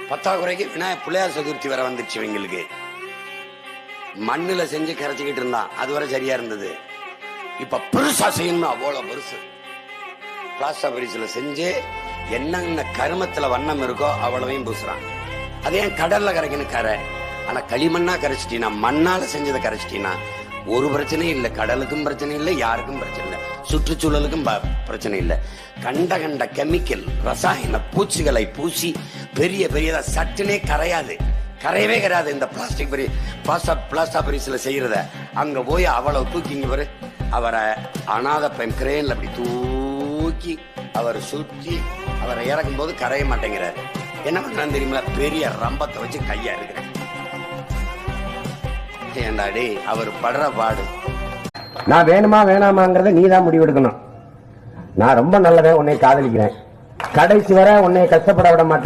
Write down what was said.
பத்தாக்குறைக்கு பிள்ளையார் சதுர்த்தி வர வந்துச்சு இவங்களுக்கு. மண்ணுல செஞ்சு கரைச்சிக்கிட்டு இருந்தான், அதுவரை சரியா இருந்தது. இப்ப பெருசா செய்யணும், அவ்வளவு பெருசு பிளாஸ்டர் பரிசுல செஞ்சு என்னென்ன கருமத்துல வண்ணம் இருக்கோ அவ்வளவையும் பூசுறான். அதே கடல்ல கரைக்கணும் கரை. ஆனா களிமண்ணா கரைச்சிட்டீனா, மண்ணால செஞ்சதை கரைச்சிட்டீனா ஒரு பிரச்சனையும் இல்லை. கடலுக்கும் பிரச்சனை இல்லை, யாருக்கும் பிரச்சனை இல்லை, சுற்றுச்சூழலுக்கும் பிரச்சனை இல்லை. கண்ட கெமிக்கல் ரசாயன பூச்சிகளை பூசி பெரிய பெரியதா சட்டுனே கரையாது, கரையவே கரையாது. இந்த பிளாஸ்டிக் பிளாஸ்டர் பரிசுல செய்யறத அங்க போய் அவ்வளவு தூக்கி இங்க வரு, அவரை அனாத பெண் கிரேன்ல அப்படி தூக்கி அவர் சுற்றி அவரை இறக்கும் போது கரைய மாட்டேங்கிறாரு. என்ன பண்றான்னு தெரியுமா? பெரிய ரம்பத்தை வச்சு கையா இருக்கிறேன். ஏண்டாடி அவர் படுற பாடு. நான் வேணுமா வேணாமாங்கிறத நீ தான் முடிவெடுக்கணும். நான் ரொம்ப நல்லவன், உன்னை காதலிக்கிறேன், கடைசி வரை உன்னை கஷ்டப்பட விட மாட்டேன்.